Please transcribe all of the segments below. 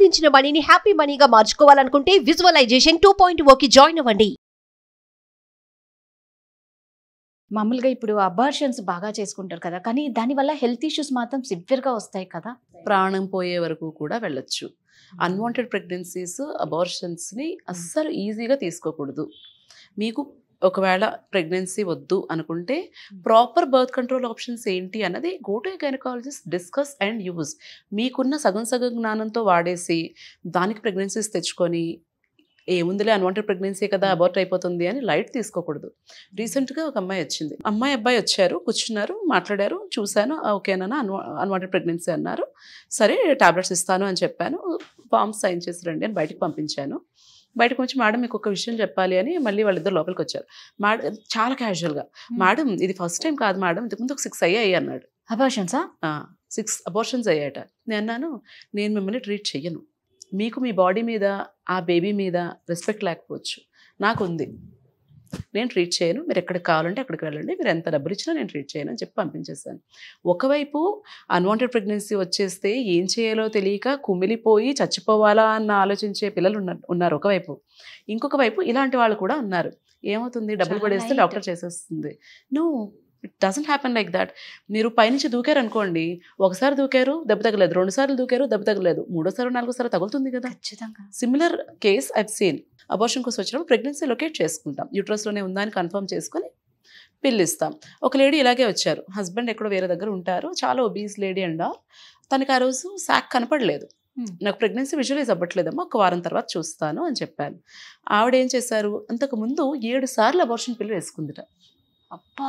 సంపాదించిన మనీని హ్యాపీ మనీగా మార్చుకోవాలనుకుంటే విజువలైజేషన్ 2.0కి జాయిన్ అవ్వండి. మామూలుగా ఇప్పుడు అబార్షన్స్ బాగా చేసుకుంటారు కదా, కానీ దానివల్ల హెల్త్ ఇష్యూస్ మాత్రం సివియర్గా వస్తాయి కదా. ప్రాణం పోయే వరకు కూడా వెళ్ళొచ్చు. అన్వాంటెడ్ ప్రెగ్నెన్సీస్, అబార్షన్స్ని అస్సలు ఈజీగా తీసుకోకూడదు. మీకు ఒకవేళ ప్రెగ్నెన్సీ వద్దు అనుకుంటే ప్రాపర్ బర్త్ కంట్రోల్ ఆప్షన్స్ ఏంటి అన్నది go to gynaecologist, discuss and use. మీకున్న సగం జ్ఞానంతో వాడేసి దానికి ప్రెగ్నెన్సీస్ తెచ్చుకొని ఏముందిలే అన్వాంటెడ్ ప్రెగ్నెన్సీ కదా అబార్ట్ అయిపోతుంది అని లైట్ తీసుకోకూడదు. రీసెంట్గా ఒక అమ్మాయి వచ్చింది. అబ్బాయి వచ్చారు, కూర్చున్నారు, మాట్లాడారు, చూశాను, ఓకేనా అన్వాంటెడ్ ప్రెగ్నెన్సీ అన్నారు. సరే టాబ్లెట్స్ ఇస్తాను అని చెప్పాను. ఫామ్స్ సైన్ చేసి రండి అని బయటకు పంపించాను. బయటకు వచ్చి మేడం మీకు ఒక విషయం చెప్పాలి అని మళ్ళీ వాళ్ళిద్దరు లోపలికి వచ్చారు. మేడం చాలా క్యాజువల్గా, మేడం ఇది ఫస్ట్ టైం కాదు మేడం, ఇంతకుముందు ఒక 6 అయ్యాయి అన్నాడు. అబార్షన్సా? 6 అబార్షన్స్ అయ్యాట. నేను అన్నాను, నేను మిమ్మల్ని ట్రీట్ చెయ్యను. మీకు మీ బాడీ మీద, ఆ బేబీ మీద రెస్పెక్ట్ లేకపోవచ్చు, నాకు ఉంది, నేను ట్రీట్ చేయను. మీరు ఎక్కడికి కావాలంటే అక్కడికి వెళ్ళండి, మీరు ఎంత డబ్బులు ఇచ్చినా నేను ట్రీట్ చేయను అని చెప్పి పంపించేస్తాను. ఒకవైపు అన్వాంటెడ్ ప్రెగ్నెన్సీ వచ్చేస్తే ఏం చేయాలో తెలియక కుమిలిపోయి చచ్చిపోవాలా అన్న ఆలోచించే పిల్లలు ఉన్నారు ఒకవైపు. ఇంకొక వైపు ఇలాంటి వాళ్ళు కూడా ఉన్నారు. ఏమవుతుంది, డబ్బులు పడేస్తే డాక్టర్ చేసేస్తుంది. It doesn't happen like that. మీరు పైనుంచి దూకారు అనుకోండి, ఒకసారి దూకారు దెబ్బ తగలేదు, 2 సార్లు దూకారు దెబ్బ తగలేదు, 3వ సారి 4వ సారి తగులుతుంది కదా. ఖచ్చితంగా. Similar case I've seen. Abortion కోసం వచ్చినప్పుడు ప్రెగ్నెన్సీ లొకేట్ చేసుకుంటాం, యూట్రస్లోనే ఉందా అని కన్ఫర్మ్ చేసుకొని పిల్లు ఇస్తాం. ఒక లేడీ ఇలాగే వచ్చారు, హస్బెండ్ ఎక్కడో వేరే దగ్గర ఉంటారు, చాలా ఒబీస్ లేడీ అండ్ తనకి ఆ రోజు శాక్ కనపడలేదు. నాకు ప్రెగ్నెన్సీ విజువలైజ్ అవ్వట్లేదమ్మా, ఒక వారం తర్వాత చూస్తాను అని చెప్పాను. ఆవిడ ఏం చేశారు, అంతకుముందు 7 సార్లు అబార్షన్ పిల్లు వేసుకుందిట. అబ్బా,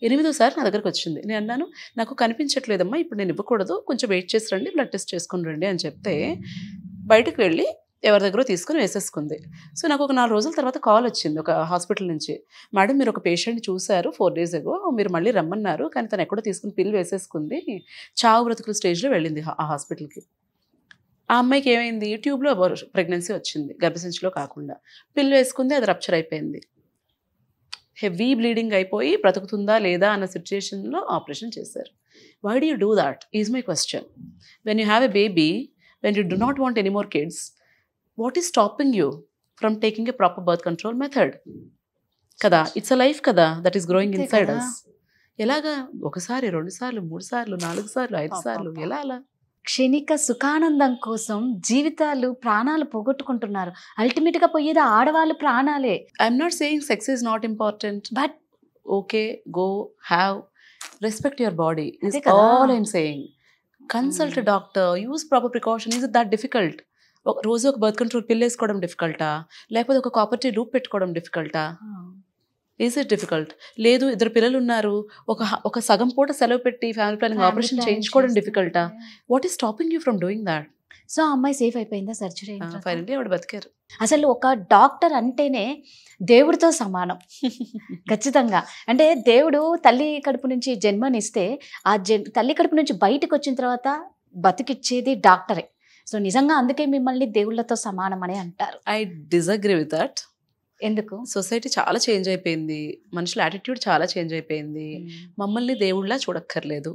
8వ సారి నా దగ్గరకు వచ్చింది. నేను అన్నాను, నాకు కనిపించట్లేదమ్మా, ఇప్పుడు నేను ఇవ్వకూడదు, కొంచెం వెయిట్ చేసి రండి, బ్లడ్ టెస్ట్ చేసుకుని రండి అని చెప్తే బయటకు వెళ్ళి ఎవరి దగ్గర తీసుకుని వేసేసుకుంది. సో నాకు ఒక 4 రోజుల తర్వాత కాల్ వచ్చింది ఒక హాస్పిటల్ నుంచి, మేడం మీరు ఒక పేషెంట్ చూశారు 4 days ago, మీరు మళ్ళీ రమ్మన్నారు, కానీ తను ఎక్కడో తీసుకుని పిల్లు వేసేసుకుంది, చావు బ్రతుకుల స్టేజ్లో వెళ్ళింది ఆ హాస్పిటల్కి. ఆ అమ్మాయికి ఏమైంది, ట్యూబ్లో ప్రెగ్నెన్సీ వచ్చింది, గర్భసంచిలో కాకుండా. పిల్లు వేసుకుంది, అది రప్చర్ అయిపోయింది, హెవీ బ్లీడింగ్ అయిపోయి బ్రతుకుతుందా లేదా అన్న సిచ్యుయేషన్లో ఆపరేషన్ చేశారు. Why do you do that is my question. When you have a baby, when you do not want any more kids, what is stopping you from taking a proper birth control method కదా. It's a life కదా that is growing inside us. ఎలాగా 1 సారి 2 సార్లు 3 సార్లు 4 సార్లు 5 సార్లు ఎలా అలా క్షణిక సుఖానందం కోసం జీవితాలు, ప్రాణాలు పోగొట్టుకుంటున్నారు. అల్టిమేట్గా పోయేది ఆడవాళ్ళు ప్రాణాలే. I'm not saying sex is not important, but okay, go have respect your body is all I'm saying. Consult doctor, use proper precaution. Is it that difficult? రోజు ఒక బర్త్ కంట్రోల్ పిల్ వేసుకోవడం డిఫికల్టా, లేకపోతే ఒక కాపర్ టీ లూప్ పెట్టుకోవడం డిఫికల్టా? Is it difficult? లేదు, 2 పిల్లలు ఉన్నారు, ఒక సగం పూట సెలవు పెట్టి ఫ్యామిలీ ప్లానింగ్ ఆపరేషన్ చేయించుకోవడం డిఫికల్టా? What is stopping you from doing that? So అమ్మాయి సేఫ్ అయిపోయిందా సర్జరీ? ఫైనల్లీ ఆవిడ బతికారు. అసలు ఒక డాక్టర్ అంటేనే దేవుడితో సమానం. ఖచ్చితంగా. అంటే దేవుడు తల్లి కడుపు నుంచి జన్మనిస్తే ఆ తల్లి కడుపు నుంచి బయటకు వచ్చిన తర్వాత బతికిచ్చేది డాక్టరే. సో నిజంగా అందుకే మిమ్మల్ని దేవుళ్ళతో సమానం అని అంటారు. I disagree with that. ఎందుకు? సొసైటీ చాలా చేంజ్ అయిపోయింది, మనుషుల యాటిట్యూడ్ చాలా చేంజ్ అయిపోయింది. మమ్మల్ని దేవుళ్ళ చూడక్కర్లేదు,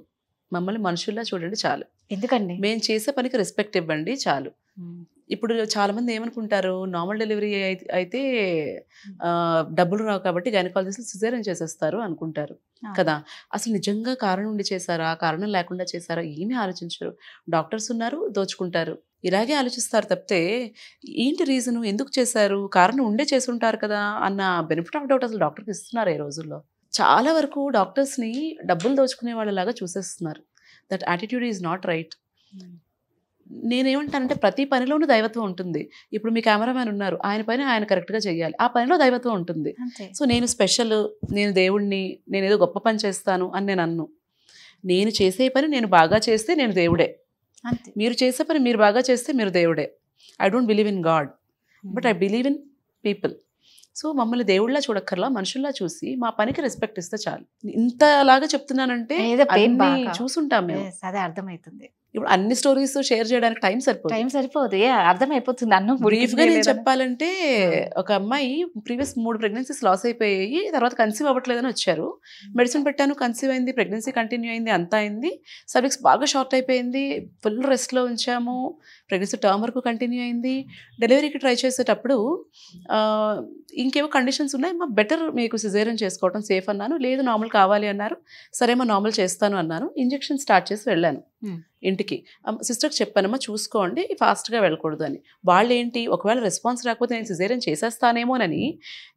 మమ్మల్ని మనుషుల్లా చూడండి చాలు. ఎందుకండి? మేము చేసే పనికి రెస్పెక్ట్ ఇవ్వండి చాలు. ఇప్పుడు చాలామంది ఏమనుకుంటారు, నార్మల్ డెలివరీ అయితే డబ్బులు రావు కాబట్టి గైనకాలజిస్టులు సిజేరియన్ చేసేస్తారు అనుకుంటారు కదా. అసలు నిజంగా కారణం ఉండి చేశారా, కారణం లేకుండా చేశారా ఏమీ ఆలోచించరు. డాక్టర్స్ ఉన్నారు, దోచుకుంటారు, ఇలాగే ఆలోచిస్తారు తప్పితే ఏంటి రీజను, ఎందుకు చేశారు, కారణం ఉండే చేసి ఉంటారు కదా అన్న బెనిఫిట్ ఆఫ్ డౌట్ అసలు డాక్టర్కి ఇస్తున్నారు ఈ రోజుల్లో. చాలా వరకు డాక్టర్స్ని డబ్బులు దోచుకునే వాళ్ళలాగా చూసేస్తున్నారు. That attitude is not right. నేనేమంటానంటే ప్రతి పనిలోనూ దైవత్వం ఉంటుంది. ఇప్పుడు మీ కెమెరామ్యాన్ ఉన్నారు, ఆయన పని ఆయన కరెక్ట్గా చేయాలి, ఆ పనిలో దైవత్వం ఉంటుంది. సో నేను స్పెషల్, నేను దేవుణ్ణి, నేను ఏదో గొప్ప పని చేస్తాను అని నేను అన్ను. నేను చేసే పని నేను బాగా చేస్తే నేను దేవుడే, మీరు చేసే పని మీరు బాగా చేస్తే మీరు దేవుడే. I don't believe in God, but I believe in people. So మమ్మల్ని దేవుళ్ళ చూడక్కర్లా, మనుషుల్లా చూసి మా పనికి రెస్పెక్ట్ ఇస్తే చాలు. ఇంతలాగా చెప్తున్నానంటే చూసుంటాం మేము. అదే అర్థమవుతుంది. ఇప్పుడు అన్ని స్టోరీస్ షేర్ చేయడానికి టైం సరిపోదు. టైం సరిపోదు, అర్థమైపోతుంది అన్నం బ్రీఫ్గా నేను చెప్పాలంటే, ఒక అమ్మాయి ప్రీవియస్ 3 ప్రెగ్నెన్సీస్ లాస్ అయిపోయాయి, తర్వాత కన్సీవ్ అవ్వట్లేదని వచ్చారు. మెడిసిన్ పెట్టాను, కన్సీవ్ అయింది, ప్రెగ్నెన్సీ కంటిన్యూ అయింది, అంతా అయింది. సర్విక్స్ బాగా షార్ట్ అయిపోయింది, ఫుల్ రెస్ట్లో ఉంచాము, ప్రెగ్నెన్సీ టర్మ్ వరకు కంటిన్యూ అయింది. డెలివరీకి ట్రై చేసేటప్పుడు ఇంకేవో కండిషన్స్ ఉన్నాయి, మా బెటర్ మీకు సిజేరియన్ చేసుకోవడం సేఫ్ అన్నాను. లేదు నార్మల్ కావాలి అన్నారు. సరేమా నార్మల్ చేస్తాను అన్నాను. ఇంజెక్షన్ స్టార్ట్ చేసి వెళ్ళాను ఇంటికి. సిస్టర్కి చెప్పానమ్మా చూసుకోండి, ఫాస్ట్గా వెళ్ళకూడదు అని. వాళ్ళు ఏంటి, ఒకవేళ రెస్పాన్స్ రాకపోతే నేను సిజేరియన్ చేసేస్తానేమోనని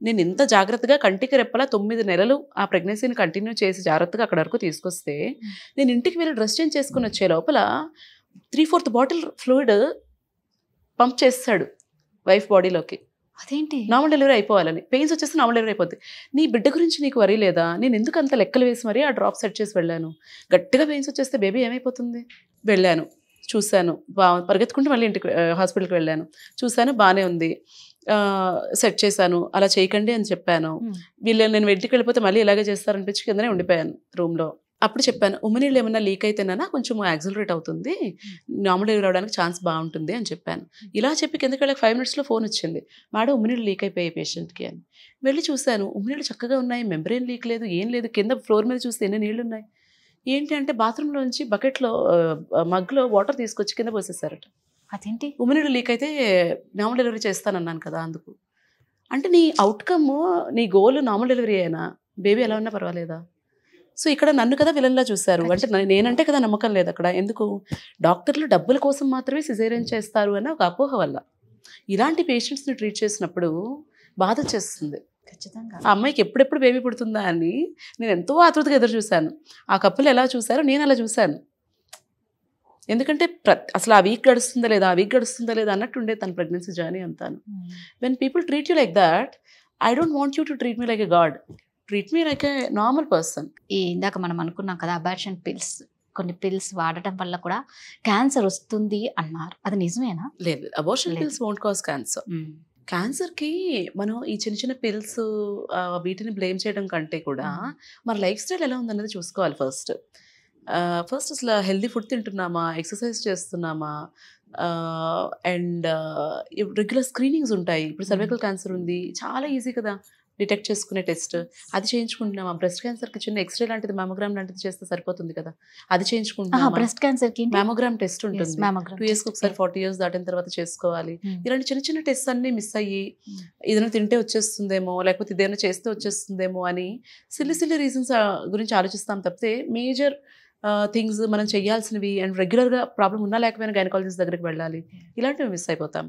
నేను ఇంత జాగ్రత్తగా కంటికి రెప్పలా 9 నెలలు ఆ ప్రెగ్నెన్సీని కంటిన్యూ చేసి జాగ్రత్తగా అక్కడ వరకు తీసుకొస్తే, నేను ఇంటికి వెళ్ళి డ్రెస్ చేంజ్ చేసుకుని వచ్చే లోపల 3/4 బాటిల్ ఫ్లూయిడ్ పంప్ చేస్తాడు వైఫ్ బాడీలోకి. అదేంటి, నార్మల్ డెలివరీ అయిపోవాలని. పెయిన్స్ వచ్చేస్తే నార్మల్ డెలివరీ అయిపోద్ది. నీ బిడ్డ గురించి నీకు వరీ లేదా? నేను ఎందుకు అంత లెక్కలు వేసి మరీ ఆ డ్రాప్ సెట్ చేసి వెళ్ళాను. గట్టిగా పెయిన్స్ వచ్చేస్తే బేబీ ఏమైపోతుంది. వెళ్ళాను, చూశాను, పరిగెత్తుకుంటూ మళ్ళీ ఇంటికి హాస్పిటల్కి వెళ్ళాను, చూశాను, బాగానే ఉంది, సెట్ చేశాను. అలా చేయకండి అని చెప్పాను. వీళ్ళు నేను ఇంటికి వెళ్ళిపోతే మళ్ళీ ఇలాగే చేస్తారనిపించి కిందనే ఉండిపోయాను రూమ్లో. అప్పుడు చెప్పాను, ఉమ్మనీళ్ళు ఏమన్నా లీక్ అయితేనా కొంచెం యాక్సిలరేట్ అవుతుంది, నార్మల్ డెలివరీ అవడానికి ఛాన్స్ బాగుంటుంది అని చెప్పాను. ఇలా చెప్పి కిందకి వెళ్ళక 5 minutesలో ఫోన్ వచ్చింది, మేడం ఉమ్మనీళ్ళు లీక్ అయిపోయాయి పేషెంట్కి అని. వెళ్ళి చూశాను, ఉమ్మనీళ్ళు చక్కగా ఉన్నాయి, మెంబ్రెయిన్ లీక్ లేదు, ఏం లేదు. కింద ఫ్లోర్ మీద చూస్తే ఎన్ని నీళ్ళు ఉన్నాయి. ఏంటి అంటే బాత్రూంలోంచి బకెట్లో మగ్లో వాటర్ తీసుకొచ్చి కింద పోసేసారట. అదేంటి, ఉమ్మనీళ్ళు లీక్ అయితే నార్మల్ డెలివరీ చేస్తానన్నాను కదా అందుకు. అంటే నీ అవుట్కమ్, నీ గోల్ నార్మల్ డెలివరీ అయినా బేబీ ఎలా ఉన్నా పర్వాలేదా? సో ఇక్కడ నన్ను కదా విలన్లా చూశారు. అంటే నేనంటే కదా నమ్మకం లేదు అక్కడ. ఎందుకు, డాక్టర్లు డబ్బుల కోసం మాత్రమే సిజేరియన్ చేస్తారు అన్న ఒక అపోహ వల్ల ఇలాంటి పేషెంట్స్ని ట్రీట్ చేసినప్పుడు బాధ చేస్తుంది. ఖచ్చితంగా ఆ అమ్మాయికి ఎప్పుడెప్పుడు బేబీ పుడుతుందా అని నేను ఎంతో ఆతృతగా ఎదురు చూశాను. ఆ కప్పులు ఎలా చూశారో నేను అలా చూశాను. ఎందుకంటే అసలు ఆ వీక్ గడుస్తుందా లేదా అన్నట్టు ఉండేది తన ప్రెగ్నెన్సీ జర్నీ అంతాను. When people treat you like that, I don't want you to treat me like a God, treat me like a normal person. ఇందాక మనం అనుకున్నాం కదా, అబార్షన్ పిల్స్, కొన్ని పిల్స్ వాడటం వల్ల కూడా క్యాన్సర్ వస్తుంది అన్నారు, అది నిజమేనా? లేదు, abortion pills won't cause cancer. క్యాన్సర్కి మనం ఈ చిన్న చిన్న పిల్స్ వీటిని బ్లేమ్ చేయడం కంటే కూడా మన లైఫ్ స్టైల్ ఎలా ఉందన్నది చూసుకోవాలి. ఫస్ట్ అసలు హెల్దీ ఫుడ్ తింటున్నామా, ఎక్సర్సైజ్ చేస్తున్నామా, అండ్ రెగ్యులర్ స్క్రీనింగ్స్ ఉంటాయి. ఇప్పుడు సర్వైకల్ క్యాన్సర్ ఉంది, చాలా ఈజీ కదా డిటెక్ట్ చేసుకునే టెస్ట్, అది చేయించుకుంటున్నామా? బ్రెస్ట్ క్యాన్సర్కి చిన్న ఎక్స్రే లాంటిది, మ్యామోగ్రామ్ లాంటిది చేస్తే సరిపోతుంది కదా, అది చేయించుకుంటున్నామా? బ్రెస్ట్ క్యాన్సర్కి మ్యామోగ్రామ్ టెస్ట్ ఉంటుంది, 2 years ఒకసారి, 40 years దాటిన తర్వాత చేసుకోవాలి. ఇలాంటి చిన్న చిన్న టెస్ట్ అన్నీ మిస్ అయ్యి ఏదైనా తింటే వచ్చేస్తుందేమో, లేకపోతే ఇదేమైనా చేస్తే వచ్చేస్తుందేమో అని సిల్లీ రీజన్స్ గురించి ఆలోచిస్తాం తప్పితే మేజర్ థింగ్స్ మనం చేయాల్సినవి అండ్ రెగ్యులర్గా ప్రాబ్లం ఉన్నా లేకపోయినా గైనకాలజిస్ట్ దగ్గరికి వెళ్ళాలి, ఇలాంటివి మిస్ అయిపోతాం.